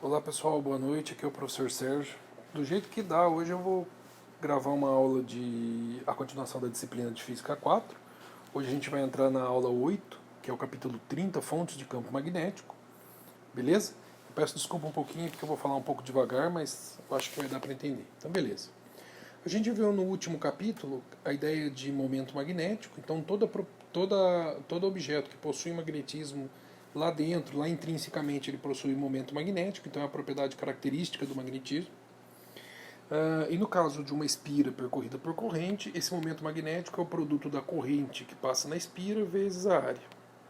Olá pessoal, boa noite, aqui é o professor Sérgio. Do jeito que dá, hoje eu vou gravar uma aula de a continuação da disciplina de Física 4. Hoje a gente vai entrar na aula 8, que é o capítulo 30, Fontes de Campo Magnético, beleza? Eu peço desculpa um pouquinho porque eu vou falar um pouco devagar, mas eu acho que vai dar para entender. Então beleza. A gente viu no último capítulo a ideia de momento magnético, então todo objeto que possui magnetismo lá dentro, lá intrinsecamente, ele possui momento magnético, então é a propriedade característica do magnetismo. E no caso de uma espira percorrida por corrente, esse momento magnético é o produto da corrente que passa na espira vezes a área,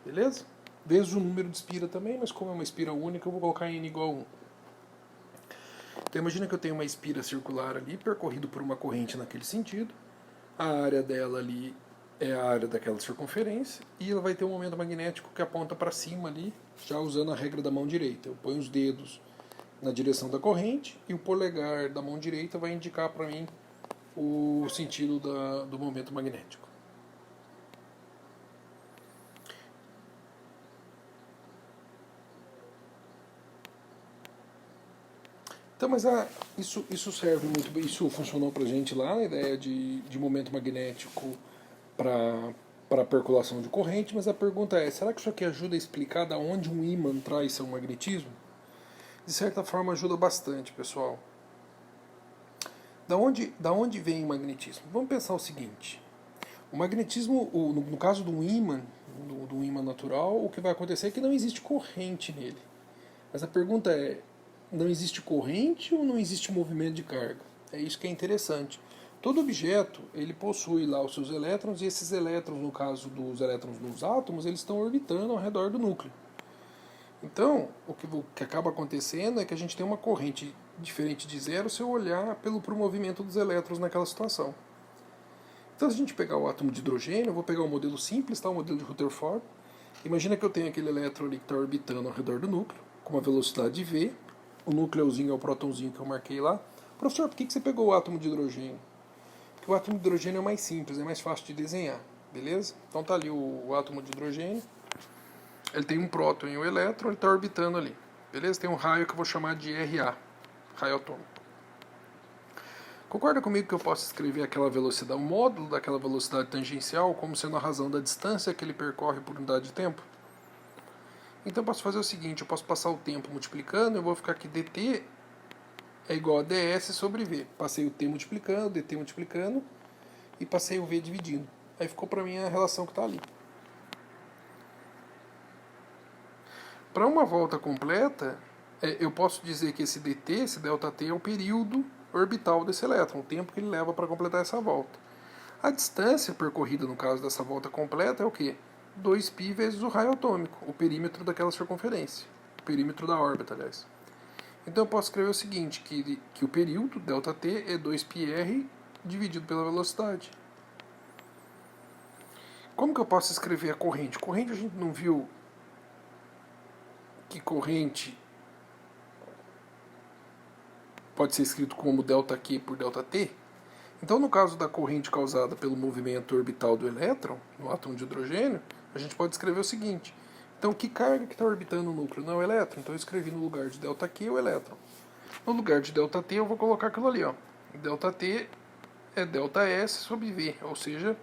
beleza? Vezes o número de espira também, mas como é uma espira única, eu vou colocar n igual a 1. Então imagina que eu tenho uma espira circular ali, percorrido por uma corrente naquele sentido. A área dela ali é a área daquela circunferência e ela vai ter um momento magnético que aponta para cima ali, já usando a regra da mão direita. Eu ponho os dedos na direção da corrente e o polegar da mão direita vai indicar para mim o sentido do momento magnético. Então, mas isso serve muito bem, isso funcionou para a gente lá, a ideia de momento magnético para a percolação de corrente, mas a pergunta é, será que isso aqui ajuda a explicar da onde um ímã traz seu magnetismo? De certa forma ajuda bastante, pessoal. Da onde vem o magnetismo? Vamos pensar o seguinte, o magnetismo, no caso de um ímã, do ímã natural, o que vai acontecer é que não existe corrente nele. Mas a pergunta é, não existe corrente ou não existe movimento de carga? É isso que é interessante. Todo objeto, ele possui lá os seus elétrons, e esses elétrons, no caso dos elétrons nos átomos, eles estão orbitando ao redor do núcleo. Então, o que acaba acontecendo é que a gente tem uma corrente diferente de zero se eu olhar pro movimento dos elétrons naquela situação. Então, se a gente pegar o átomo de hidrogênio, eu vou pegar o modelo simples, tá? O modelo de Rutherford. Imagina que eu tenho aquele elétron ali que está orbitando ao redor do núcleo, com uma velocidade v. O núcleozinho é o prótonzinho que eu marquei lá. Professor, por que você pegou o átomo de hidrogênio? Porque o átomo de hidrogênio é mais simples, é mais fácil de desenhar, beleza? Então tá ali o átomo de hidrogênio. Ele tem um próton e um elétron, ele está orbitando ali, beleza? Tem um raio que eu vou chamar de Ra, raio atômico. Concorda comigo que eu posso escrever aquela velocidade, o módulo daquela velocidade tangencial, como sendo a razão da distância que ele percorre por unidade de tempo? Então eu posso fazer o seguinte, eu posso passar o tempo multiplicando, eu vou ficar aqui dt é igual a ds sobre v. Passei o t multiplicando, dt multiplicando, e passei o v dividindo. Aí ficou para mim a relação que está ali. Para uma volta completa, eu posso dizer que esse dt, esse ΔT, é o período orbital desse elétron, o tempo que ele leva para completar essa volta. A distância percorrida no caso dessa volta completa é o quê? 2π vezes o raio atômico, o perímetro daquela circunferência. O perímetro da órbita, aliás. Então eu posso escrever o seguinte, que o período, ΔT, é 2πr dividido pela velocidade. Como que eu posso escrever a corrente? Corrente a gente não viu que corrente pode ser escrito como ΔQ por ΔT. Então, no caso da corrente causada pelo movimento orbital do elétron, no átomo de hidrogênio, a gente pode escrever o seguinte. Então, que carga que está orbitando o núcleo? Não é o elétron. Então, eu escrevi no lugar de ΔQ o elétron. No lugar de ΔT, eu vou colocar aquilo ali. Ó. ΔT é ΔS sobre V, ou seja,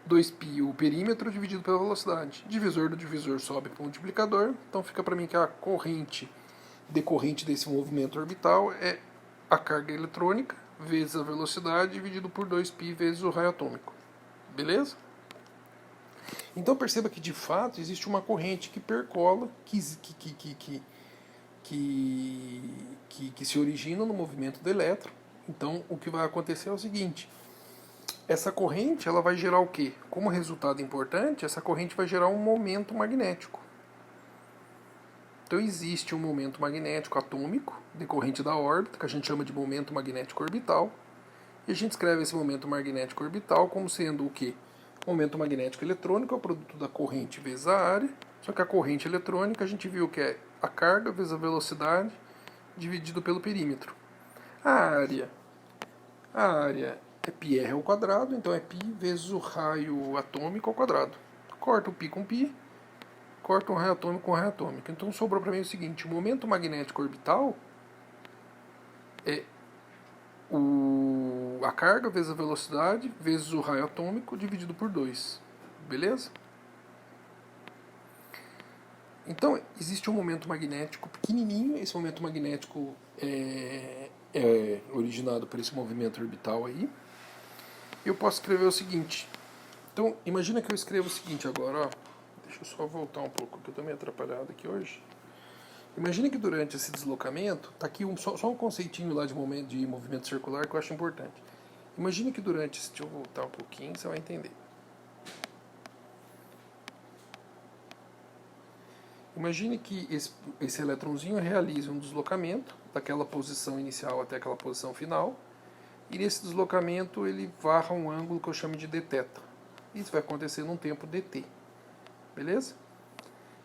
2π o perímetro dividido pela velocidade. Divisor do divisor sobe para o multiplicador. Então, fica para mim que a corrente decorrente desse movimento orbital é a carga eletrônica vezes a velocidade dividido por 2π vezes o raio atômico. Beleza? Então perceba que de fato existe uma corrente que percola, que se origina no movimento do elétron. Então o que vai acontecer é o seguinte, essa corrente ela vai gerar o quê? Como resultado importante, essa corrente vai gerar um momento magnético. Então existe um momento magnético atômico decorrente da órbita, que a gente chama de momento magnético orbital, e a gente escreve esse momento magnético orbital como sendo o quê? O momento magnético eletrônico é o produto da corrente vezes a área, só que a corrente eletrônica a gente viu que é a carga vezes a velocidade dividido pelo perímetro. A área é πr ao quadrado, então é π vezes o raio atômico ao quadrado. Corta o π com π, corta um raio atômico com um raio atômico. Então sobrou para mim o seguinte: o momento magnético orbital é a carga vezes a velocidade vezes o raio atômico dividido por 2. Beleza? Então, existe um momento magnético pequenininho. Esse momento magnético é originado por esse movimento orbital aí. Eu posso escrever o seguinte. Então, imagina que eu escrevo o seguinte agora, ó. Deixa eu só voltar um pouco, que eu estou meio atrapalhado aqui hoje. Imagina que durante esse deslocamento, tá aqui só um conceitinho lá de movimento circular que eu acho importante. Imagina que durante, deixa eu voltar um pouquinho, você vai entender. Imagine que esse elétronzinho realiza um deslocamento daquela posição inicial até aquela posição final, e nesse deslocamento ele varra um ângulo que eu chamo de dθ. Isso vai acontecer num tempo dt. Beleza?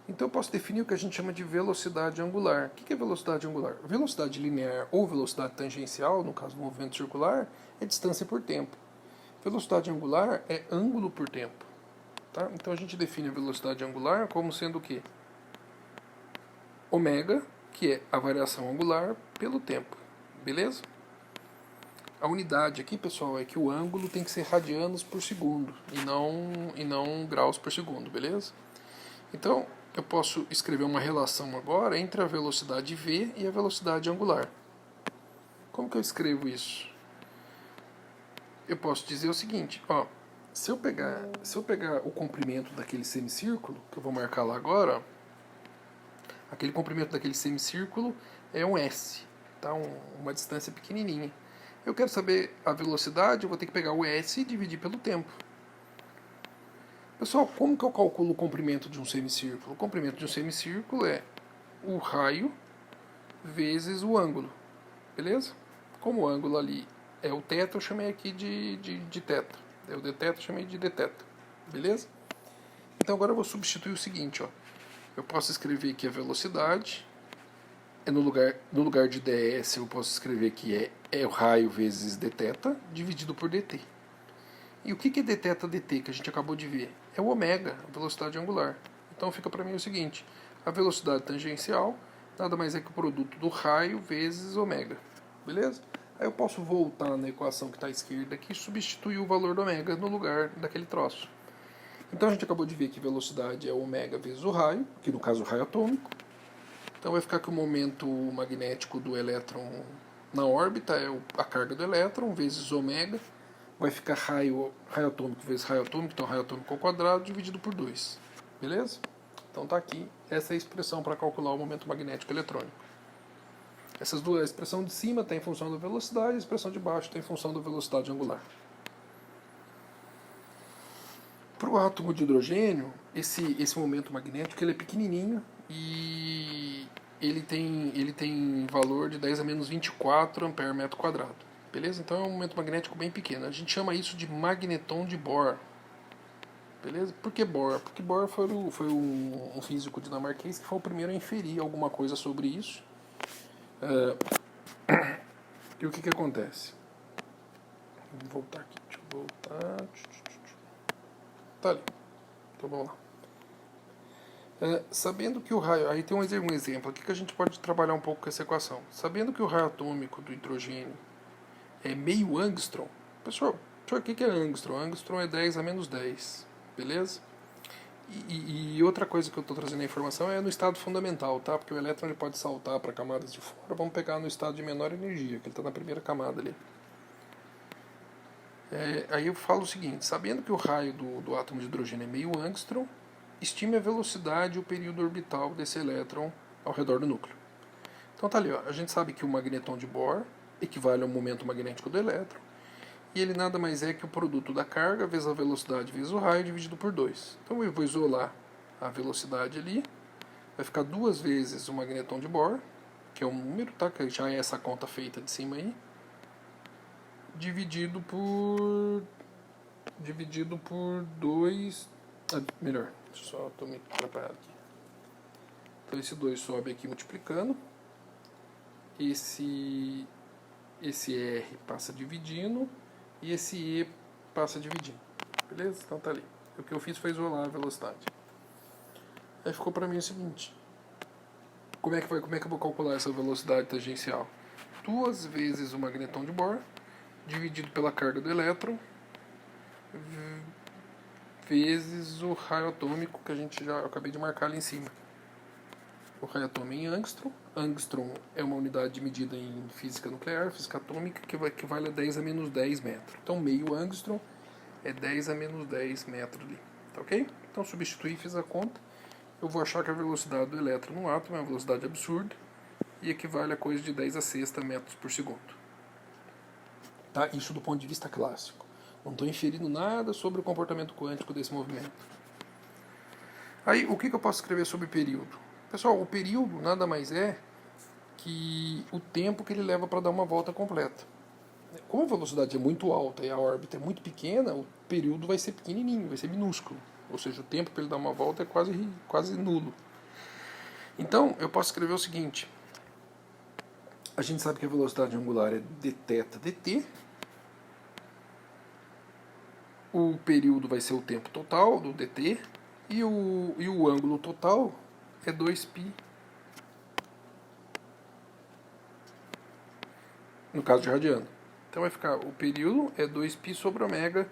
Então eu posso definir o que a gente chama de velocidade angular. O que é velocidade angular? Velocidade linear ou velocidade tangencial, no caso do movimento circular, é distância por tempo. Velocidade angular é ângulo por tempo. Tá? Então a gente define a velocidade angular como sendo o quê? Ômega, que é a variação angular pelo tempo. Beleza? A unidade aqui, pessoal, é que o ângulo tem que ser radianos por segundo e não graus por segundo, beleza? Então, eu posso escrever uma relação agora entre a velocidade v e a velocidade angular. Como que eu escrevo isso? Eu posso dizer o seguinte, ó, se eu pegar o comprimento daquele semicírculo, que eu vou marcar lá agora, aquele comprimento daquele semicírculo é um S, tá? Uma distância pequenininha. Eu quero saber a velocidade, eu vou ter que pegar o S e dividir pelo tempo. Pessoal, como que eu calculo o comprimento de um semicírculo? O comprimento de um semicírculo é o raio vezes o ângulo, beleza? Como o ângulo ali é o θ, eu chamei aqui de θ. É o dθ, eu chamei de dθ, beleza? Então agora eu vou substituir o seguinte, ó. Eu posso escrever que a velocidade no lugar de ds eu posso escrever que é o raio vezes dθ dividido por dt. E o que é dθ dt que a gente acabou de ver? É o ômega, a velocidade angular. Então fica para mim o seguinte: a velocidade tangencial nada mais é que o produto do raio vezes ômega. Beleza? Aí eu posso voltar na equação que está à esquerda aqui e substituir o valor do ômega no lugar daquele troço. Então a gente acabou de ver que velocidade é ômega vezes o raio, que no caso o raio atômico. Então vai ficar que o momento magnético do elétron na órbita é a carga do elétron vezes ômega. Vai ficar raio atômico vezes raio atômico, então raio atômico ao quadrado dividido por 2. Beleza? Então tá aqui, essa é a expressão para calcular o momento magnético eletrônico. Essas duas, a expressão de cima está em função da velocidade, a expressão de baixo está em função da velocidade angular. Para o átomo de hidrogênio, esse momento magnético ele é pequenininho e ele tem valor de 10 a menos 24 ampere metro quadrado. Beleza? Então é um momento magnético bem pequeno. A gente chama isso de magneton de Bohr. Beleza? Por que Bohr? Porque Bohr foi um físico dinamarquês que foi o primeiro a inferir alguma coisa sobre isso. E o que acontece? Vou voltar aqui. Deixa eu voltar. Tá ali. Então vamos lá. Sabendo que o raio... Aí tem um exemplo aqui que a gente pode trabalhar um pouco com essa equação. Sabendo que o raio atômico do hidrogênio é meio angstrom. Pessoal, o que é angstrom? Angstrom é 10 a menos 10. Beleza? E outra coisa que eu estou trazendo a informação é no estado fundamental, tá? Porque o elétron ele pode saltar para camadas de fora. Vamos pegar no estado de menor energia, que ele está na primeira camada ali. Aí eu falo o seguinte: sabendo que o raio do átomo de hidrogênio é meio angstrom, estime a velocidade e o período orbital desse elétron ao redor do núcleo. Então tá ali, ó, a gente sabe que o magneton de Bohr equivale ao momento magnético do elétron, e ele nada mais é que o produto da carga vezes a velocidade vezes o raio dividido por 2. Então eu vou isolar a velocidade ali, vai ficar 2 vezes o magneton de Bohr, que é um número, tá? Que já é essa conta feita de cima aí, dividido por 2. Melhor, só estou me atrapalhado aqui. Então esse 2 sobe aqui multiplicando, esse R passa dividindo e esse E passa dividindo. Beleza? Então tá ali. O que eu fiz foi isolar a velocidade. Aí ficou para mim o seguinte: como é que eu vou calcular essa velocidade tangencial? 2 vezes o magneton de Bohr dividido pela carga do elétron vezes o raio atômico que eu acabei de marcar ali em cima. O raio atômico em angstrom. Angstrom é uma unidade de medida em física nuclear, física atômica, que vale a 10 a menos 10 metros. Então, meio angstrom é 10 a menos 10 metros ali. Tá ok? Então, substituí, fiz a conta. Eu vou achar que a velocidade do elétron no átomo é uma velocidade absurda e equivale a coisa de 10 a sexta metros por segundo. Tá? Isso do ponto de vista clássico. Não estou inferindo nada sobre o comportamento quântico desse movimento. Aí, o que eu posso escrever sobre período? Pessoal, o período nada mais é que o tempo que ele leva para dar uma volta completa. Como a velocidade é muito alta e a órbita é muito pequena, o período vai ser pequenininho, vai ser minúsculo. Ou seja, o tempo para ele dar uma volta é quase nulo. Então, eu posso escrever o seguinte. A gente sabe que a velocidade angular é dθ dt. O período vai ser o tempo total do dt. E o ângulo total é 2π. No caso de radiano. Então vai ficar, o período é 2π sobre ômega.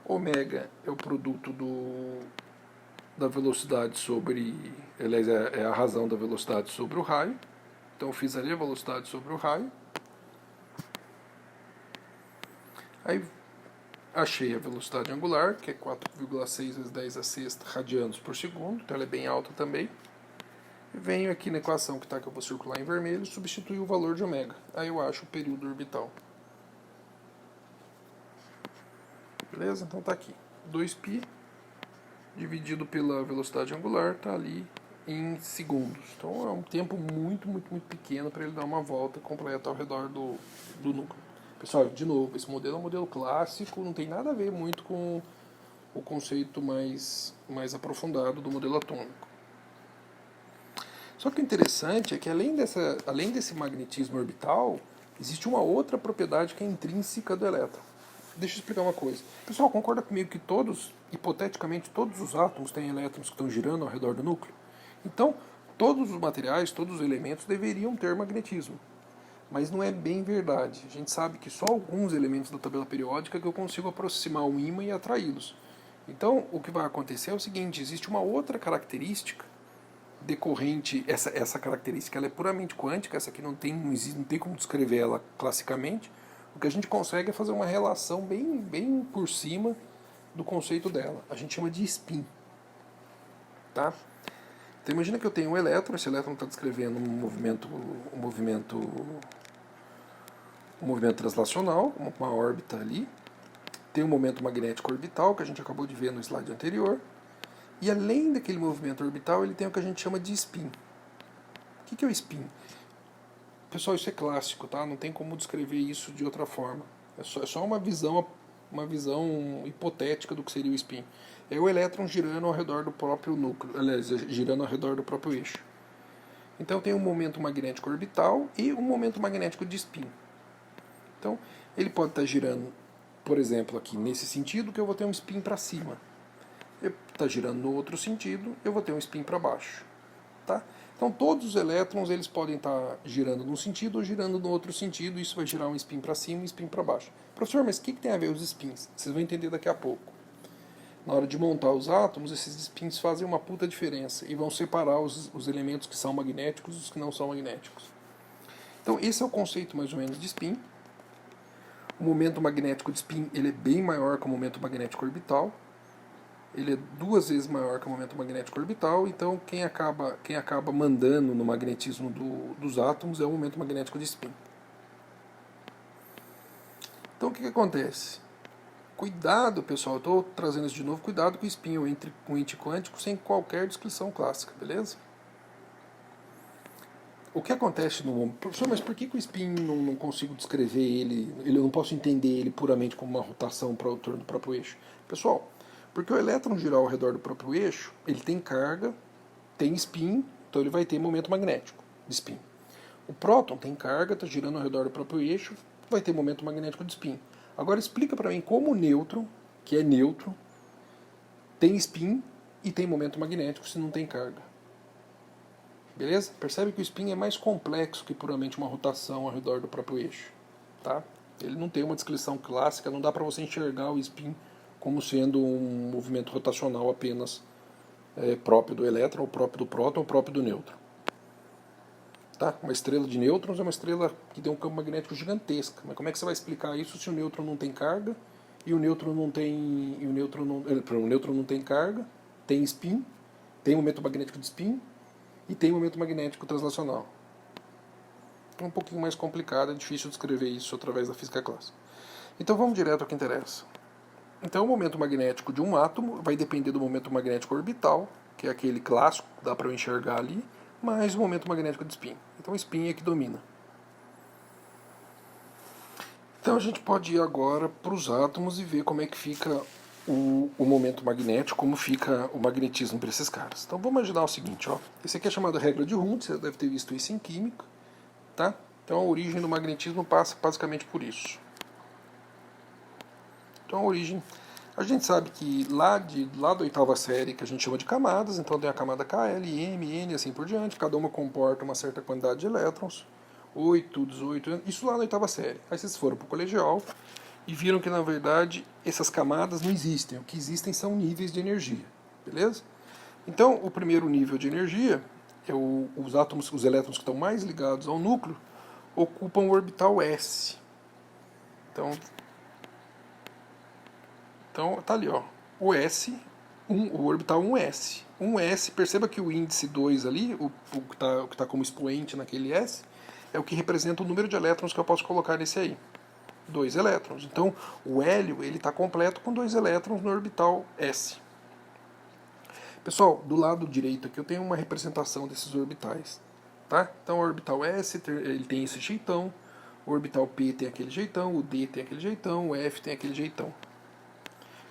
Ômega é o produto da velocidade sobre... Aliás, é a razão da velocidade sobre o raio. Então eu fiz ali a velocidade sobre o raio. Aí achei a velocidade angular, que é 4,6 vezes 10 a sexta radianos por segundo. Então ela é bem alta também. Venho aqui na equação que eu vou circular em vermelho e substituir o valor de ômega. Aí eu acho o período orbital. Beleza? Então tá aqui. 2π dividido pela velocidade angular está ali em segundos. Então é um tempo muito, muito, muito pequeno para ele dar uma volta completa ao redor do núcleo. Pessoal, de novo, esse modelo é um modelo clássico, não tem nada a ver muito com o conceito mais aprofundado do modelo atômico. Só que o interessante é que além desse magnetismo orbital, existe uma outra propriedade que é intrínseca do elétron. Deixa eu explicar uma coisa. Pessoal, concorda comigo que hipoteticamente, todos os átomos têm elétrons que estão girando ao redor do núcleo? Então, todos os materiais, todos os elementos deveriam ter magnetismo. Mas não é bem verdade. A gente sabe que só alguns elementos da tabela periódica que eu consigo aproximar um ímã e atraí-los. Então, o que vai acontecer é o seguinte, existe uma outra característica decorrente, essa característica ela é puramente quântica, essa aqui não tem como descrever ela classicamente. O que a gente consegue é fazer uma relação bem por cima do conceito dela. A gente chama de spin. Tá? Então imagina que eu tenho um elétron, esse elétron está descrevendo um movimento translacional, uma órbita ali. Tem um momento magnético orbital, que a gente acabou de ver no slide anterior. E além daquele movimento orbital, ele tem o que a gente chama de spin. O que é o spin? Pessoal, isso é clássico, tá? Não tem como descrever isso de outra forma. É só uma visão hipotética do que seria o spin. É o elétron girando ao redor do próprio núcleo, aliás, girando ao redor do próprio eixo. Então tem um momento magnético orbital e um momento magnético de spin. Então, ele pode estar girando, por exemplo, aqui nesse sentido, que eu vou ter um spin para cima. Ele está girando no outro sentido, eu vou ter um spin para baixo. Tá? Então todos os elétrons eles podem estar girando num sentido ou girando no outro sentido, e isso vai girar um spin para cima e um spin para baixo. Professor, mas o que tem a ver os spins? Vocês vão entender daqui a pouco. Na hora de montar os átomos, esses spins fazem uma puta diferença e vão separar os elementos que são magnéticos dos que não são magnéticos. Então esse é o conceito mais ou menos de spin. O momento magnético de spin ele é bem maior que o momento magnético orbital. Ele é 2 vezes maior que o momento magnético orbital, então quem acaba mandando no magnetismo dos átomos é o momento magnético de spin. Então o que acontece? Cuidado, pessoal, eu estou trazendo isso de novo, cuidado com o spin ou entre com o ente quântico sem qualquer descrição clássica, beleza? O que acontece no... Professor, mas por que o spin não consigo descrever ele, eu não posso entender ele puramente como uma rotação para o torno do próprio eixo? Pessoal, porque o elétron girar ao redor do próprio eixo, ele tem carga, tem spin, então ele vai ter momento magnético de spin. O próton tem carga, está girando ao redor do próprio eixo, vai ter momento magnético de spin. Agora explica para mim como o nêutron, que é neutro, tem spin e tem momento magnético se não tem carga. Beleza? Percebe que o spin é mais complexo que puramente uma rotação ao redor do próprio eixo. Tá? Ele não tem uma descrição clássica, não dá para você enxergar o spin como sendo um movimento rotacional apenas próprio do elétron, ou próprio do próton, ou próprio do nêutron. Tá? Uma estrela de nêutrons é uma estrela que tem um campo magnético gigantesco. Mas como é que você vai explicar isso se o nêutron não tem carga e o nêutron não tem, o nêutron não tem carga, tem spin, tem momento magnético de spin e tem momento magnético translacional? É um pouquinho mais complicado, é difícil descrever isso através da física clássica. Então vamos direto ao que interessa. Então o momento magnético de um átomo vai depender do momento magnético orbital, que é aquele clássico, dá para eu enxergar ali, mais o momento magnético de spin. Então o spin é que domina. Então a gente pode ir agora para os átomos e ver como é que fica o momento magnético, como fica o magnetismo para esses caras. Então vamos imaginar o seguinte, ó. Esse aqui é chamado regra de Hund, você deve ter visto isso em química, tá? Então a origem do magnetismo passa basicamente por isso. Então a origem, a gente sabe que lá da oitava série, que a gente chama de camadas, então tem a camada K, L, M, N, assim por diante, cada uma comporta uma certa quantidade de elétrons, 8, 18, isso lá na oitava série. Aí vocês foram para o colegial e viram que na verdade essas camadas não existem, o que existem são níveis de energia, beleza? Então o primeiro nível de energia é os átomos, os elétrons que estão mais ligados ao núcleo, ocupam o orbital S. Então tá ali, ó, o S, o orbital 1s. 1s, perceba que o índice 2 ali, o que tá como expoente naquele S, é o que representa o número de elétrons que eu posso colocar nesse aí. 2 elétrons. Então o hélio está completo com 2 elétrons no orbital S. Pessoal, do lado direito aqui eu tenho uma representação desses orbitais. Tá? Então o orbital S ele tem esse jeitão, o orbital P tem aquele jeitão, o D tem aquele jeitão, o F tem aquele jeitão.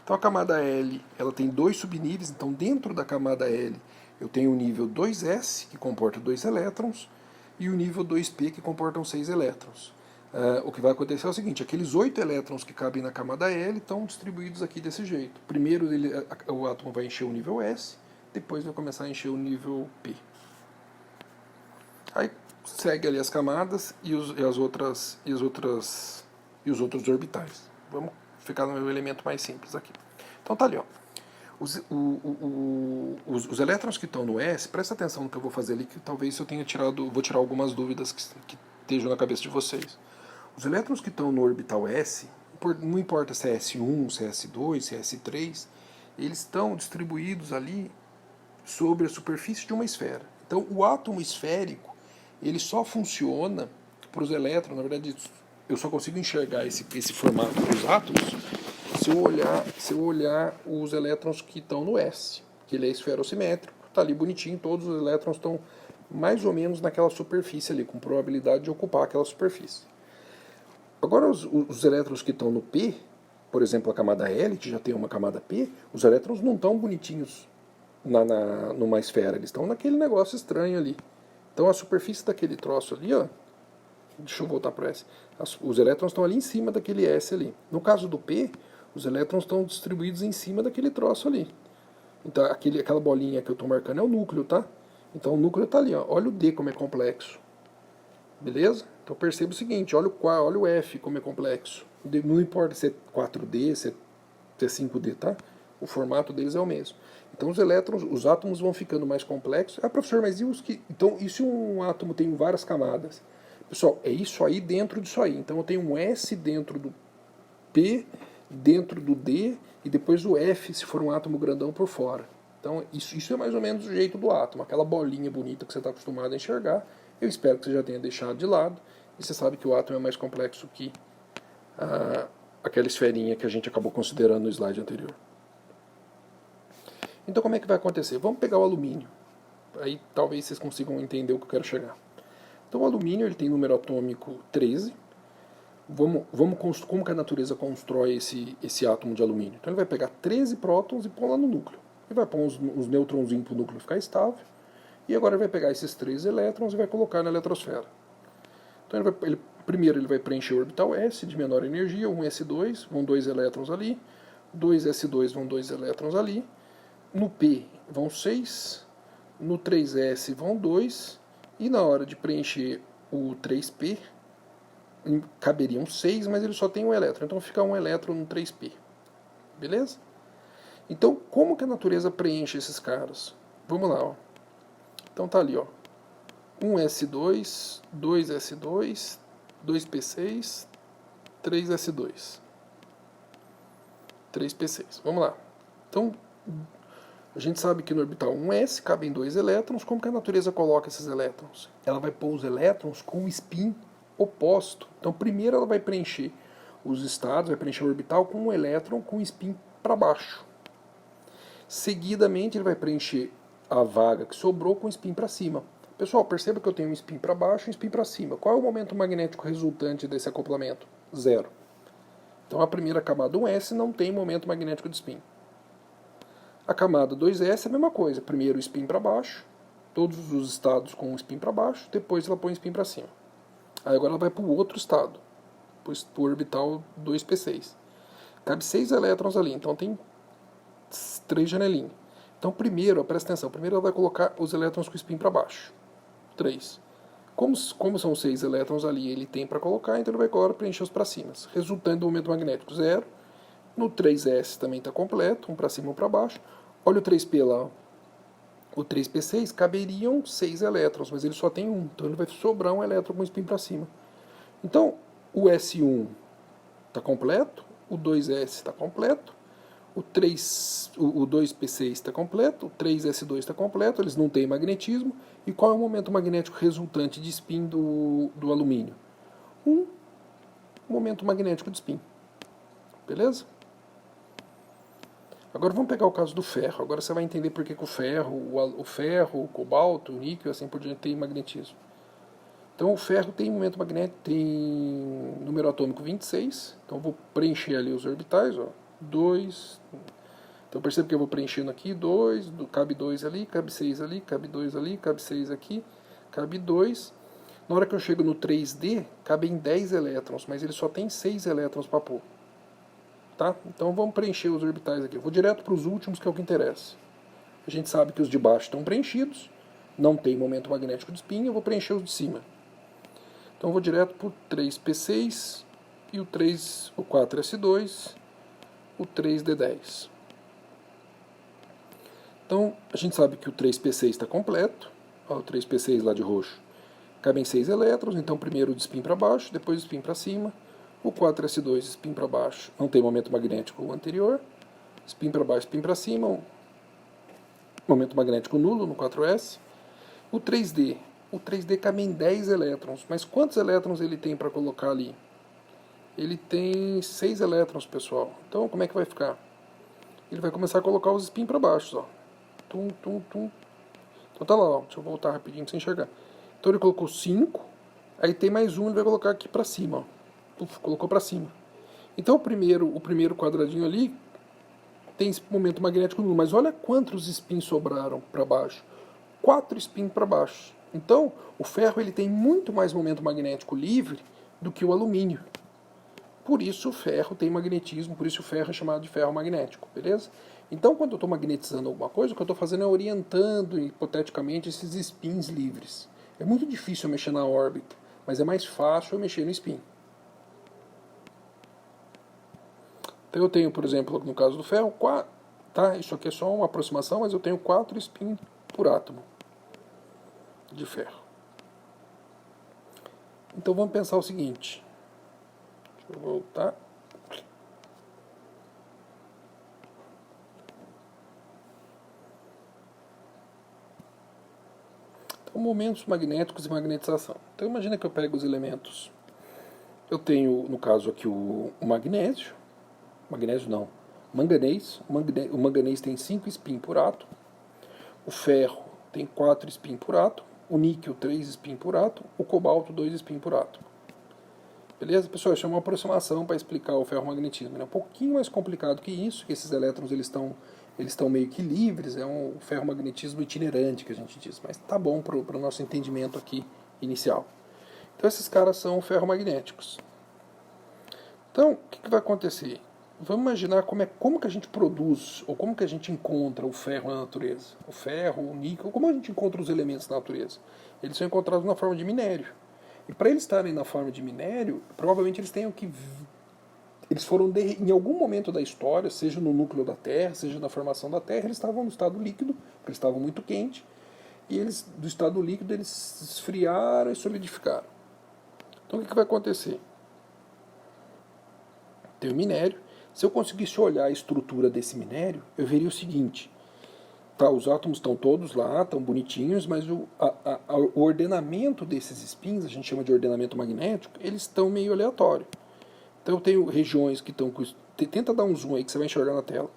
Então a camada L ela tem 2 subníveis, então dentro da camada L eu tenho o nível 2s, que comporta 2 elétrons, e o nível 2p, que comportam 6 elétrons. O que vai acontecer é o seguinte, aqueles 8 elétrons que cabem na camada L estão distribuídos aqui desse jeito. Primeiro o átomo vai encher o nível S, depois vai começar a encher o nível P. Aí segue ali as camadas e os outros orbitais. Vamos ficar no elemento mais simples aqui. Então tá ali, ó. Os elétrons que estão no S, presta atenção no que eu vou fazer ali, que talvez eu tenha vou tirar algumas dúvidas que estejam na cabeça de vocês. Os elétrons que estão no orbital S, não importa se é S1, se é S2, se é S3, eles estão distribuídos ali sobre a superfície de uma esfera. Então o átomo esférico, ele só funciona para os elétrons, na verdade eu só consigo enxergar esse formato dos átomos se eu olhar os elétrons que estão no S, que ele é esferossimétrico, está ali bonitinho, todos os elétrons estão mais ou menos naquela superfície ali, com probabilidade de ocupar aquela superfície. Agora os elétrons que estão no P, por exemplo a camada L, que já tem uma camada P, os elétrons não estão bonitinhos numa esfera, eles estão naquele negócio estranho ali. Então a superfície daquele troço ali, ó, deixa eu voltar para o S. Os elétrons estão ali em cima daquele S ali. No caso do P, os elétrons estão distribuídos em cima daquele troço ali. Então aquela bolinha que eu estou marcando é o núcleo, tá? Então o núcleo está ali, ó. Olha o D como é complexo. Beleza? Então perceba o seguinte, olha o F como é complexo. Não importa se é 4D, se é 5D, tá? O formato deles é o mesmo. Então os elétrons, os átomos vão ficando mais complexos. Ah, professor, mas então, e se um átomo tem várias camadas? Pessoal, é isso aí dentro disso aí. Então eu tenho um S dentro do P, dentro do D, e depois o F, se for um átomo grandão, por fora. Então isso é mais ou menos o jeito do átomo. Aquela bolinha bonita que você está acostumado a enxergar, eu espero que você já tenha deixado de lado. E você sabe que o átomo é mais complexo que aquela esferinha que a gente acabou considerando no slide anterior. Então como é que vai acontecer? Vamos pegar o alumínio. Aí talvez vocês consigam entender o que eu quero chegar. Então o alumínio ele tem número atômico 13. Como que a natureza constrói esse átomo de alumínio? Então ele vai pegar 13 prótons e pôr lá no núcleo. Ele vai pôr uns nêutronzinhos para o núcleo ficar estável. E agora ele vai pegar esses 13 elétrons e vai colocar na eletrosfera. Então primeiro ele vai preencher o orbital S de menor energia, 1s2, vão 2 elétrons ali. 2s2 vão 2 elétrons ali. no P vão 6, no 3S vão 2, e na hora de preencher o 3P, caberiam 6, mas ele só tem um elétron, então fica um elétron no 3P. Beleza? Então, como que a natureza preenche esses caras? Vamos lá, ó. Então tá ali, ó. 1S2, 2S2, 2P6, 3S2. 3P6. Vamos lá. Então, a gente sabe que no orbital 1S cabem 2 elétrons. Como que a natureza coloca esses elétrons? Ela vai pôr os elétrons com o spin oposto. Então, primeiro ela vai preencher os estados, vai preencher o orbital com um elétron com o spin para baixo. Seguidamente, ele vai preencher a vaga que sobrou com o spin para cima. Pessoal, perceba que eu tenho um spin para baixo e um spin para cima. Qual é o momento magnético resultante desse acoplamento? 0. Então a primeira camada 1S não tem momento magnético de spin. A camada 2S é a mesma coisa. Primeiro o spin para baixo, todos os estados com o spin para baixo, depois ela põe o spin para cima. Aí agora ela vai para o outro estado, para o orbital 2P6. Cabe 6 elétrons ali, então tem 3 janelinhas. Então primeiro, presta atenção, primeiro ela vai colocar os elétrons com spin para baixo. 3. Como são 6 elétrons ali, ele tem para colocar, então ele vai agora preencher os para cima. Resultante do momento magnético 0. No 3S também está completo, um para cima e um para baixo. Olha o 3P lá. Ó. O 3P6 caberiam 6 elétrons, mas ele só tem 1. Então ele vai sobrar um elétron com spin para cima. Então o S1 está completo, o 2S está completo, o 2P6 está completo, o 3S2 está completo, eles não têm magnetismo. E qual é o momento magnético resultante de spin do alumínio? Um momento magnético de spin. Beleza? Agora vamos pegar o caso do ferro. Agora você vai entender por que o ferro, o cobalto, o níquel, assim por diante, tem magnetismo. Então o ferro tem momento magnético, tem número atômico 26. Então eu vou preencher ali os orbitais, ó. 2. Então perceba que eu vou preenchendo aqui 2, cabe 2 ali, cabe 6 ali, cabe 2 ali, cabe 6 aqui, cabe 2. Na hora que eu chego no 3D, cabem 10 elétrons, mas ele só tem 6 elétrons para pôr. Tá? Então vamos preencher os orbitais aqui. Eu vou direto para os últimos, que é o que interessa. A gente sabe que os de baixo estão preenchidos, não tem momento magnético de spin, eu vou preencher os de cima. Então eu vou direto para o 3P6 e o 4S2, o 3D10. Então, a gente sabe que o 3P6 está completo. Ó, o 3P6 lá de roxo. Cabem 6 elétrons, então primeiro o de spin para baixo, depois o spin para cima. O 4S2, spin para baixo, não tem momento magnético anterior. Spin para baixo, spin para cima. Momento magnético nulo no 4S. O 3D. O 3D cabem 10 elétrons. Mas quantos elétrons ele tem para colocar ali? Ele tem 6 elétrons, pessoal. Então, como é que vai ficar? Ele vai começar a colocar os spin para baixo, ó. Tum, tum, tum. Então tá lá, ó. Deixa eu voltar rapidinho pra você enxergar. Então ele colocou 5, aí tem mais um, ele vai colocar aqui pra cima, ó. Puf, colocou pra cima. Então o primeiro quadradinho ali tem esse momento magnético nulo, mas olha quantos spins sobraram para baixo. 4 spins para baixo. Então o ferro ele tem muito mais momento magnético livre do que o alumínio. Por isso o ferro tem magnetismo, por isso o ferro é chamado de ferro magnético, beleza? Então, quando eu estou magnetizando alguma coisa, o que eu estou fazendo é orientando, hipoteticamente, esses spins livres. É muito difícil eu mexer na órbita, mas é mais fácil eu mexer no spin. Então eu tenho, por exemplo, no caso do ferro, 4, tá? Isso aqui é só uma aproximação, mas eu tenho 4 spins por átomo de ferro. Então vamos pensar o seguinte. Deixa eu voltar. Momentos magnéticos e magnetização. Então imagina que eu pego os elementos. Eu tenho, no caso aqui, o magnésio. Magnésio não. Manganês. O manganês tem 5 spin por átomo. O ferro tem 4 spin por átomo. O níquel 3 spin por átomo. O cobalto 2 spin por átomo. Beleza? Pessoal, isso é uma aproximação para explicar o ferromagnetismo. É um pouquinho mais complicado que isso, que esses elétrons eles estão meio que livres, é um ferromagnetismo itinerante que a gente diz, mas tá bom para o nosso entendimento aqui inicial. Então esses caras são ferromagnéticos. Então, o que vai acontecer? vamos imaginar como que a gente produz, ou como que a gente encontra o ferro na natureza. O ferro, o níquel, como a gente encontra os elementos na natureza? Eles são encontrados na forma de minério. E para eles estarem na forma de minério, provavelmente eles tenham que... Eles foram, em algum momento da história, seja no núcleo da Terra, seja na formação da Terra, eles estavam no estado líquido, porque eles estavam muito quentes, e eles, do estado líquido, eles esfriaram e solidificaram. Então o que vai acontecer? Tem o minério. Se eu conseguisse olhar a estrutura desse minério, eu veria o seguinte: tá, os átomos estão todos lá, estão bonitinhos, mas o ordenamento desses spins, a gente chama de ordenamento magnético, eles estão meio aleatório. Então eu tenho regiões que estão com... Tenta dar um zoom aí que você vai enxergar na tela.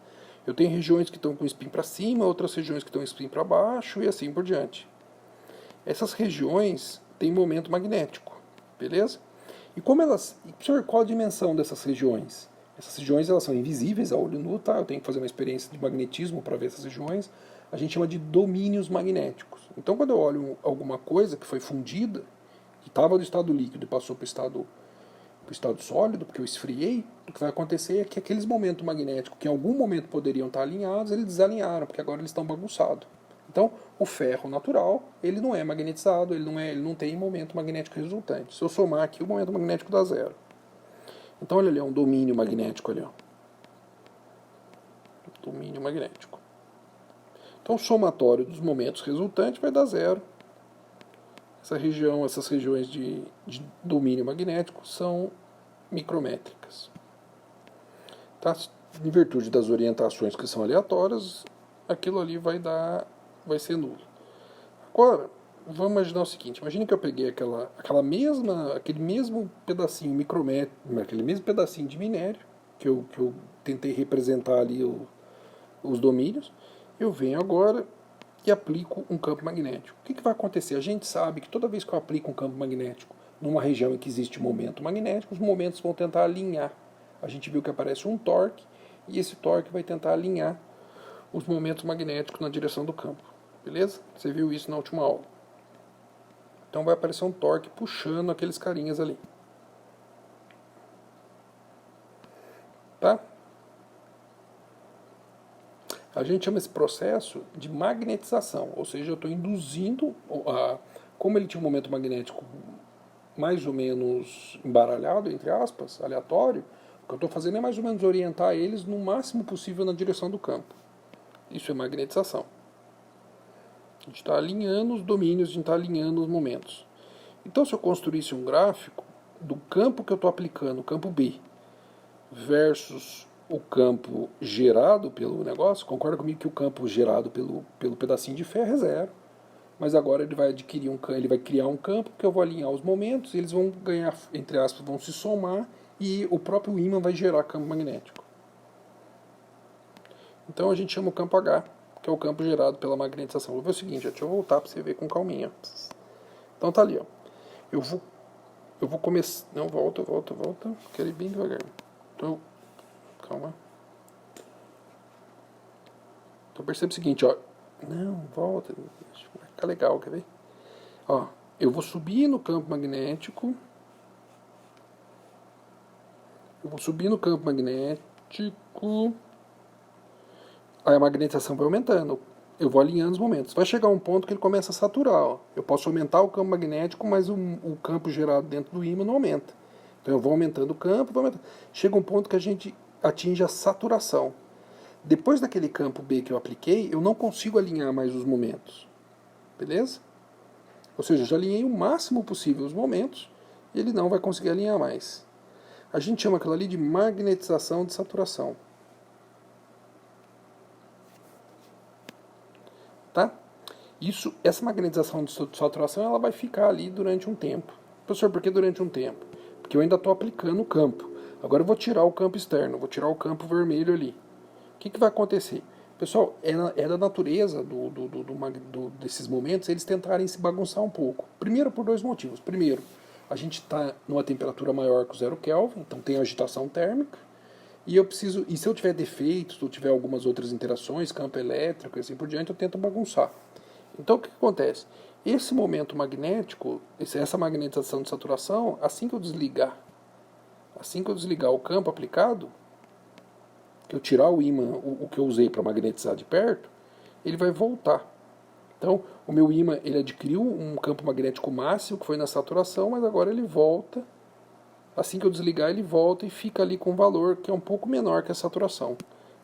Eu tenho regiões que estão com spin para cima, outras regiões que estão com spin para baixo e assim por diante. Essas regiões têm momento magnético, beleza? E como elas... Professor, qual a dimensão dessas regiões? Essas regiões elas são invisíveis a olho nu, tá? Eu tenho que fazer uma experiência de magnetismo para ver essas regiões. A gente chama de domínios magnéticos. Então quando eu olho alguma coisa que foi fundida, que estava do estado líquido e passou para o estado sólido, porque eu esfriei, o que vai acontecer é que aqueles momentos magnéticos que em algum momento poderiam estar alinhados, eles desalinharam, porque agora eles estão bagunçados. Então, o ferro natural, ele não é magnetizado, ele não tem momento magnético resultante. Se eu somar aqui, o momento magnético dá zero. Então, olha ali, é um domínio magnético ali, ó. Domínio magnético. Então, o somatório dos momentos resultantes vai dar zero. Essas regiões de domínio magnético são micrométricas. Tá? Em virtude das orientações que são aleatórias, aquilo ali vai ser nulo. Agora, vamos imaginar o seguinte: imagine que eu peguei aquele mesmo pedacinho micrométrico, aquele mesmo pedacinho de minério que eu tentei representar ali os domínios. Eu venho agora e aplico um campo magnético. O que vai acontecer? A gente sabe que toda vez que eu aplico um campo magnético numa região em que existe momento magnético, os momentos vão tentar alinhar. A gente viu que aparece um torque, e esse torque vai tentar alinhar os momentos magnéticos na direção do campo. Beleza? Você viu isso na última aula. Então vai aparecer um torque puxando aqueles carinhas ali. Tá? A gente chama esse processo de magnetização, ou seja, eu estou induzindo, como ele tinha um momento magnético mais ou menos embaralhado, entre aspas, aleatório, o que eu estou fazendo é mais ou menos orientar eles no máximo possível na direção do campo. Isso é magnetização. A gente está alinhando os domínios, a gente está alinhando os momentos. Então, se eu construísse um gráfico do campo que eu estou aplicando, o campo B, versus o campo gerado pelo negócio, concorda comigo que o campo gerado pelo pedacinho de ferro é zero, mas agora ele vai criar um campo que eu vou alinhar os momentos, e eles vão ganhar, entre aspas, vão se somar, e o próprio ímã vai gerar campo magnético. Então a gente chama o campo H, que é o campo gerado pela magnetização. Vou ver o seguinte, deixa eu voltar para você ver com calminha. Então tá ali, ó. Eu vou começar... Não, volta. Quero ir bem devagar. Então, calma. Então percebe o seguinte, ó. Não, volta. Vai ficar legal, quer ver? Ó, eu vou subir no campo magnético. Aí a magnetização vai aumentando. Eu vou alinhando os momentos. Vai chegar um ponto que ele começa a saturar. Ó. Eu posso aumentar o campo magnético, mas o campo gerado dentro do ímã não aumenta. Então eu vou aumentando o campo, chega um ponto que a gente atinge a saturação. Depois daquele campo B que eu apliquei, eu não consigo alinhar mais os momentos. Beleza? Ou seja, eu já alinhei o máximo possível os momentos e ele não vai conseguir alinhar mais. A gente chama aquilo ali de magnetização de saturação. Tá? Essa magnetização de saturação ela vai ficar ali durante um tempo. Professor, por que durante um tempo? Porque eu ainda estou aplicando o campo. Agora eu vou tirar o campo externo, vou tirar o campo vermelho ali. O que vai acontecer? Pessoal, é da natureza desses momentos eles tentarem se bagunçar um pouco. Primeiro, por dois motivos. Primeiro, a gente está numa temperatura maior que o 0 Kelvin, então tem agitação térmica. E se eu tiver defeitos, se eu tiver algumas outras interações, campo elétrico e assim por diante, eu tento bagunçar. Então o que acontece? Esse momento magnético, essa magnetização de saturação, assim que eu desligar o campo aplicado, que eu tirar o ímã, o que eu usei para magnetizar de perto, ele vai voltar. Então, o meu ímã ele adquiriu um campo magnético máximo, que foi na saturação, mas agora ele volta. Assim que eu desligar, ele volta e fica ali com um valor que é um pouco menor que a saturação.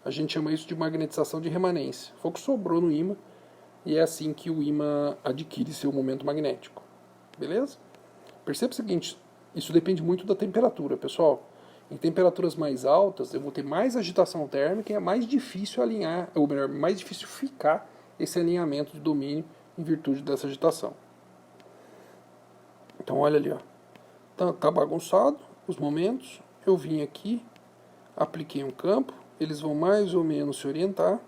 A gente chama isso de magnetização de remanência. Foi o que sobrou no ímã, e é assim que o ímã adquire seu momento magnético. Beleza? Perceba o seguinte, isso depende muito da temperatura, pessoal. Em temperaturas mais altas, eu vou ter mais agitação térmica e é mais difícil alinhar, ou melhor, mais difícil ficar esse alinhamento de domínio em virtude dessa agitação. Então, olha ali, ó. Tá bagunçado os momentos. Eu vim aqui, apliquei um campo, eles vão mais ou menos se orientar.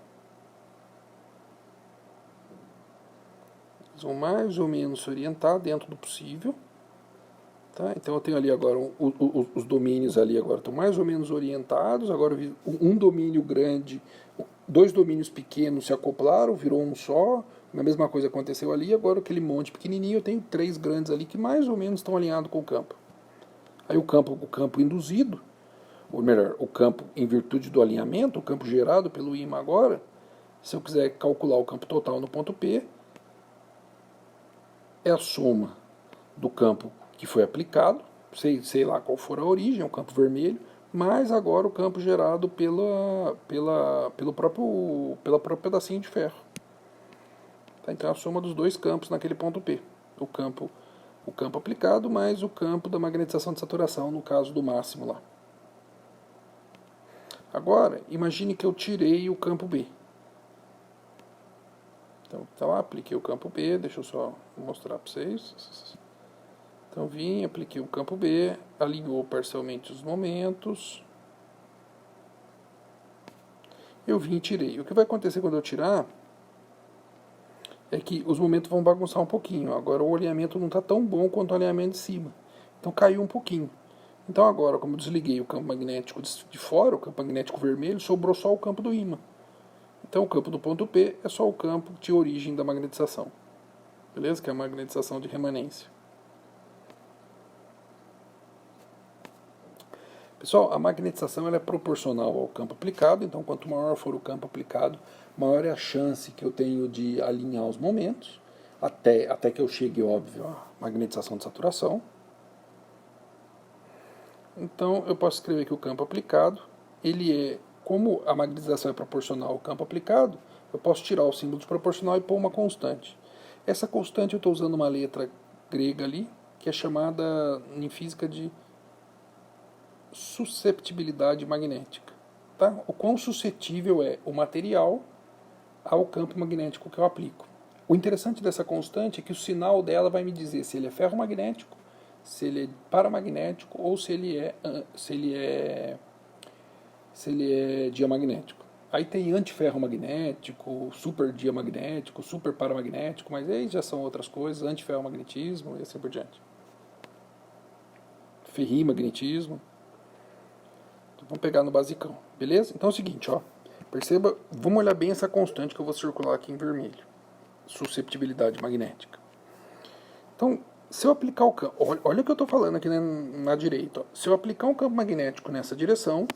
Eles vão mais ou menos se orientar dentro do possível. Tá? Então eu tenho ali agora os domínios ali agora estão mais ou menos orientados. Agora um domínio grande, dois domínios pequenos se acoplaram, virou um só. A mesma coisa aconteceu ali. Agora aquele monte pequenininho, eu tenho três grandes ali que mais ou menos estão alinhados com o campo. Aí o campo induzido, ou melhor, o campo em virtude do alinhamento, o campo gerado pelo ímã agora, se eu quiser calcular o campo total no ponto P, é a soma do campo que foi aplicado, sei lá qual for a origem, o campo vermelho, mais agora o campo gerado pelo próprio pedacinho de ferro. Tá? Então é a soma dos dois campos naquele ponto P. O campo aplicado mais o campo da magnetização de saturação, no caso do máximo lá. Agora, imagine que eu tirei o campo B. Então, tá lá, apliquei o campo B, deixa eu só mostrar para vocês. Então, vim, apliquei o campo B, alinhou parcialmente os momentos. Eu vim e tirei. O que vai acontecer quando eu tirar é que os momentos vão bagunçar um pouquinho. Agora o alinhamento não está tão bom quanto o alinhamento de cima. Então caiu um pouquinho. Então agora, como eu desliguei o campo magnético de fora, o campo magnético vermelho, sobrou só o campo do ímã. Então o campo do ponto P é só o campo de origem da magnetização. Beleza? Que é a magnetização de remanência. Pessoal, a magnetização ela é proporcional ao campo aplicado, então quanto maior for o campo aplicado, maior é a chance que eu tenho de alinhar os momentos, até que eu chegue, óbvio, à magnetização de saturação. Então eu posso escrever que o campo aplicado, como a magnetização é proporcional ao campo aplicado, eu posso tirar o símbolo de proporcional e pôr uma constante. Essa constante eu estou usando uma letra grega ali, que é chamada em física de susceptibilidade magnética. Tá? O quão suscetível é o material ao campo magnético que eu aplico. O interessante dessa constante é que o sinal dela vai me dizer se ele é ferromagnético, se ele é paramagnético ou se ele é diamagnético. Aí tem antiferromagnético, superdiamagnético, superparamagnético, mas aí já são outras coisas, antiferromagnetismo e assim por diante. Ferrimagnetismo. Vamos pegar no basicão, beleza? Então é o seguinte, ó. Perceba, vamos olhar bem essa constante que eu vou circular aqui em vermelho. Susceptibilidade magnética. Então, se eu aplicar o campo... Olha o que eu estou falando aqui na direita. Ó. Se eu aplicar um campo magnético nessa direção,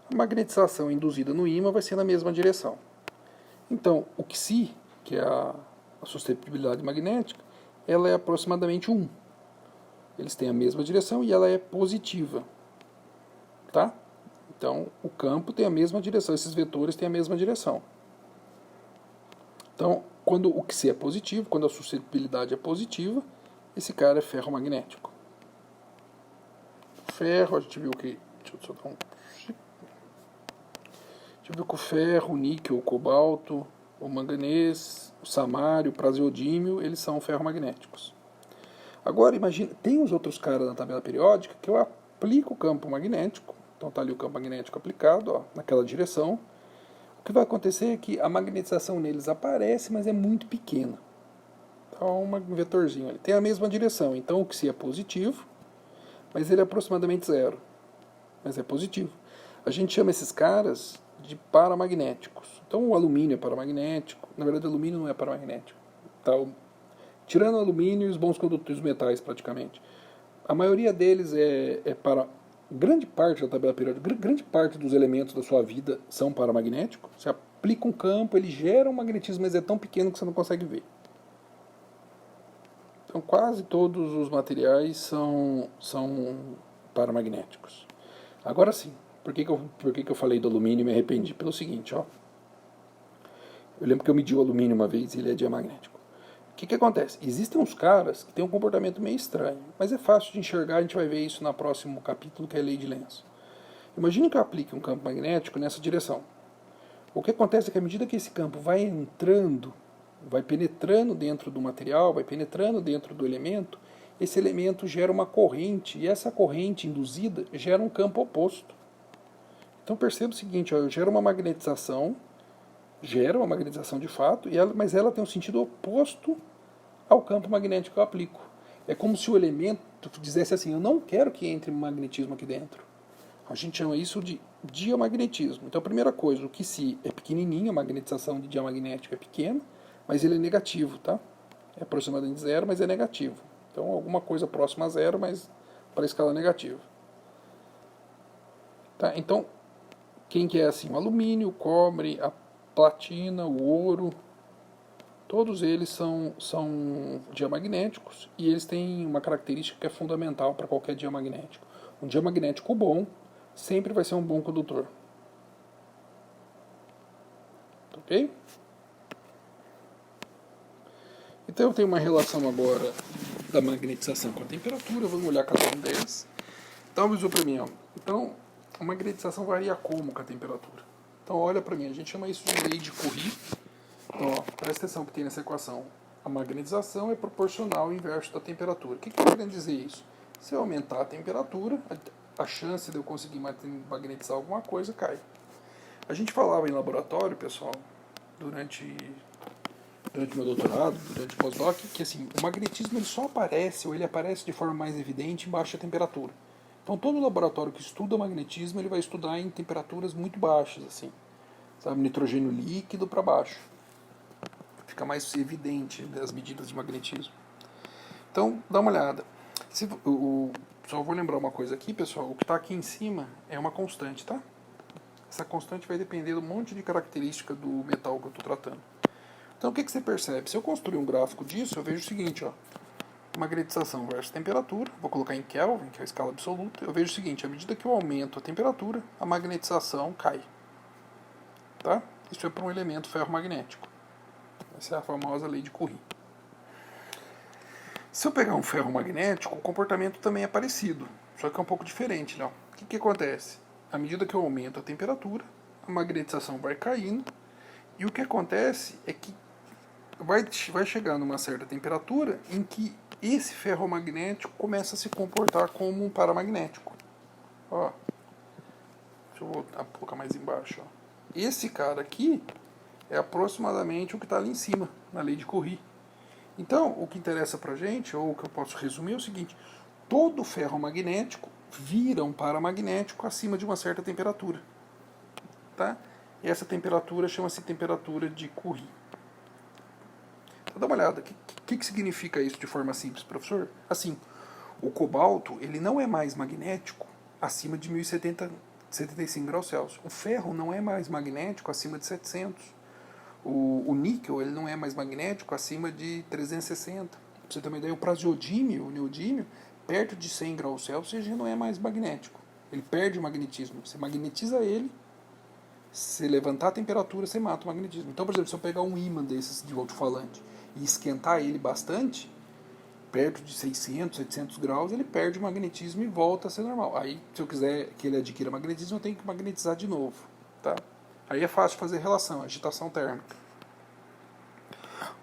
a magnetização induzida no ímã vai ser na mesma direção. Então, o Xi, que é a susceptibilidade magnética, ela é aproximadamente 1. Eles têm a mesma direção e ela é positiva. Tá? Então, o campo tem a mesma direção, esses vetores têm a mesma direção. Então, quando o Xi é positivo, quando a suscetibilidade é positiva, esse cara é ferromagnético. Ferro, a gente viu que... Deixa eu só dar um... A gente viu que o ferro, o níquel, o cobalto, o manganês, o samário, o praseodímio, eles são ferromagnéticos. Agora, imagina, tem os outros caras na tabela periódica que eu aplico o campo magnético. Então está ali o campo magnético aplicado, ó, naquela direção. O que vai acontecer é que a magnetização neles aparece, mas é muito pequena. Então um vetorzinho ali. Tem a mesma direção, então o que se é positivo, mas ele é aproximadamente zero. Mas é positivo. A gente chama esses caras de paramagnéticos. Então o alumínio é paramagnético. Na verdade o alumínio não é paramagnético. Tá? Tirando o alumínio e os bons condutores metais praticamente. A maioria deles é grande parte da tabela periódica, grande parte dos elementos da sua vida são paramagnéticos. Você aplica um campo, ele gera um magnetismo, mas é tão pequeno que você não consegue ver. Então quase todos os materiais são paramagnéticos. Agora sim, por que eu falei do alumínio e me arrependi? Pelo seguinte, ó. Eu lembro que eu medi o alumínio uma vez e ele é diamagnético. O que acontece? Existem uns caras que têm um comportamento meio estranho, mas é fácil de enxergar, a gente vai ver isso no próximo capítulo, que é a lei de Lenz. Imagine que eu aplique um campo magnético nessa direção. O que acontece é que à medida que esse campo vai entrando, vai penetrando dentro do material, vai penetrando dentro do elemento, esse elemento gera uma corrente, e essa corrente induzida gera um campo oposto. Então perceba o seguinte, ó, eu gero uma magnetização de fato, mas ela tem um sentido oposto ao campo magnético que eu aplico. É como se o elemento dissesse assim, eu não quero que entre magnetismo aqui dentro. A gente chama isso de diamagnetismo. Então a primeira coisa, o que se é pequenininho, a magnetização de diamagnético é pequena, mas ele é negativo, tá? É aproximadamente zero, mas é negativo. Então alguma coisa próxima a zero, mas para a escala negativa. Tá? Então, quem que é assim? O alumínio, o cobre, a platina, o ouro, todos eles são diamagnéticos e eles têm uma característica que é fundamental para qualquer diamagnético. Um diamagnético bom sempre vai ser um bom condutor. Ok? Então eu tenho uma relação agora da magnetização com a temperatura, vamos olhar cada um deles. Então avisou para mim, ó. Então a magnetização varia como com a temperatura? Então olha para mim, a gente chama isso de lei de Curie. Então, ó, presta atenção que tem nessa equação. A magnetização é proporcional ao inverso da temperatura. O que eu quero dizer isso? Se eu aumentar a temperatura, a chance de eu conseguir magnetizar alguma coisa cai. A gente falava em laboratório, pessoal, durante meu doutorado, durante o pós-doc, que assim, o magnetismo ele só aparece, ou ele aparece de forma mais evidente em baixa temperatura. Então todo laboratório que estuda magnetismo, ele vai estudar em temperaturas muito baixas, assim, sabe, nitrogênio líquido para baixo. Fica mais evidente as medidas de magnetismo. Então, dá uma olhada. Só vou lembrar uma coisa aqui, pessoal, o que está aqui em cima é uma constante, tá? Essa constante vai depender de um monte de característica do metal que eu estou tratando. Então, o que você percebe? Se eu construir um gráfico disso, eu vejo o seguinte, ó. Magnetização versus temperatura, vou colocar em Kelvin, que é a escala absoluta, eu vejo o seguinte, à medida que eu aumento a temperatura, a magnetização cai. Tá? Isso é para um elemento ferromagnético. Essa é a famosa lei de Curie. Se eu pegar um ferromagnético, o comportamento também é parecido, só que é um pouco diferente. Né? O que acontece? À medida que eu aumento a temperatura, a magnetização vai caindo, e o que acontece é que vai chegar numa certa temperatura em que esse ferromagnético começa a se comportar como um paramagnético. Ó, deixa eu colocar mais embaixo. Ó. Esse cara aqui é aproximadamente o que está ali em cima, na lei de Curie. Então, o que interessa para a gente, ou o que eu posso resumir, é o seguinte: todo ferromagnético vira um paramagnético acima de uma certa temperatura. Tá? E essa temperatura chama-se temperatura de Curie. Então, dá uma olhada. O que significa isso de forma simples, professor? Assim, o cobalto ele não é mais magnético acima de 1075 graus Celsius. O ferro não é mais magnético acima de 700. O níquel ele não é mais magnético acima de 360. Pra você ter uma ideia, o praseodímio, o neodímio, perto de 100 graus Celsius, ele não é mais magnético. Ele perde o magnetismo. Você magnetiza ele, se levantar a temperatura, você mata o magnetismo. Então, por exemplo, se eu pegar um ímã desses de alto-falante e esquentar ele bastante, perto de 600, 700 graus, ele perde o magnetismo e volta a ser normal. Aí, se eu quiser que ele adquira magnetismo, eu tenho que magnetizar de novo. Tá? Aí é fácil fazer relação, agitação térmica.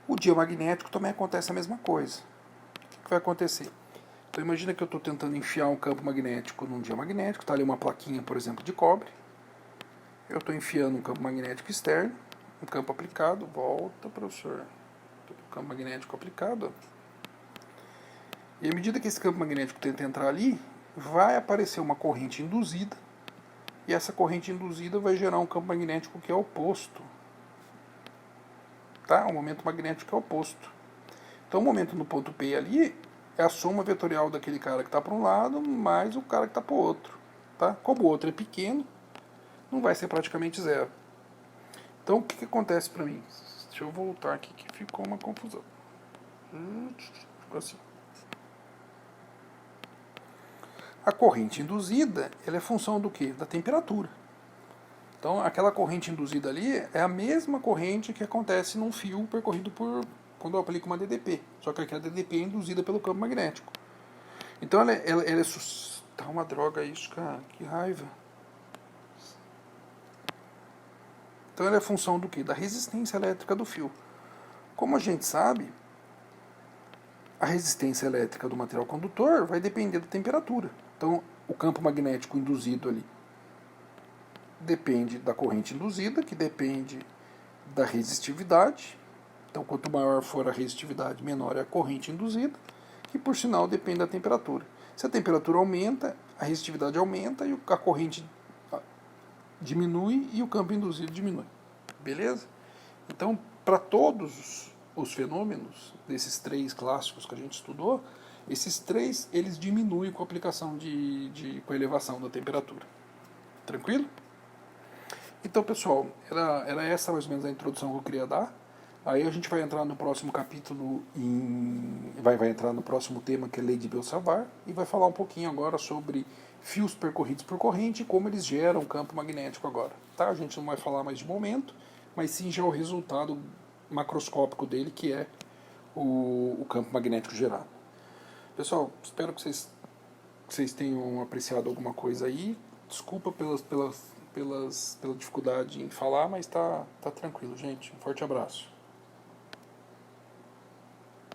O diamagnético também acontece a mesma coisa. O que vai acontecer? Então imagina que eu estou tentando enfiar um campo magnético num diamagnético, está ali uma plaquinha, por exemplo, de cobre. Eu estou enfiando um campo magnético externo, um campo aplicado, volta, professor. Um campo magnético aplicado. E à medida que esse campo magnético tenta entrar ali, vai aparecer uma corrente induzida, e essa corrente induzida vai gerar um campo magnético que é oposto. Tá? Um momento magnético é oposto. Então o momento no ponto P ali é a soma vetorial daquele cara que está para um lado mais o cara que está para o outro. Tá? Como o outro é pequeno, não vai ser praticamente zero. Então, o que acontece para mim? Deixa eu voltar aqui que ficou uma confusão. Ficou assim. A corrente induzida, ela é função do quê? Da temperatura. Então, aquela corrente induzida ali é a mesma corrente que acontece num fio percorrido por quando eu aplico uma DDP. Só que aqui a DDP é induzida pelo campo magnético. Então, ela é... Tá uma droga isso, cara. Que raiva. Então, ela é função do quê? Da resistência elétrica do fio. Como a gente sabe, a resistência elétrica do material condutor vai depender da temperatura. Então, o campo magnético induzido ali depende da corrente induzida, que depende da resistividade. Então, quanto maior for a resistividade, menor é a corrente induzida, que por sinal depende da temperatura. Se a temperatura aumenta, a resistividade aumenta e a corrente diminui e o campo induzido diminui. Beleza? Então, para todos os fenômenos desses três clássicos que a gente estudou, esses três eles diminuem com a aplicação com a elevação da temperatura. Tranquilo? Então, pessoal, era essa mais ou menos a introdução que eu queria dar. Aí a gente vai entrar no próximo capítulo, vai entrar no próximo tema, que é Lei de Biot-Savart, e vai falar um pouquinho agora sobre fios percorridos por corrente e como eles geram campo magnético agora. Tá? A gente não vai falar mais de momento, mas sim já o resultado macroscópico dele, que é o campo magnético gerado. Pessoal, espero que vocês tenham apreciado alguma coisa aí. Desculpa pela dificuldade em falar, mas tá tranquilo, gente. Um forte abraço.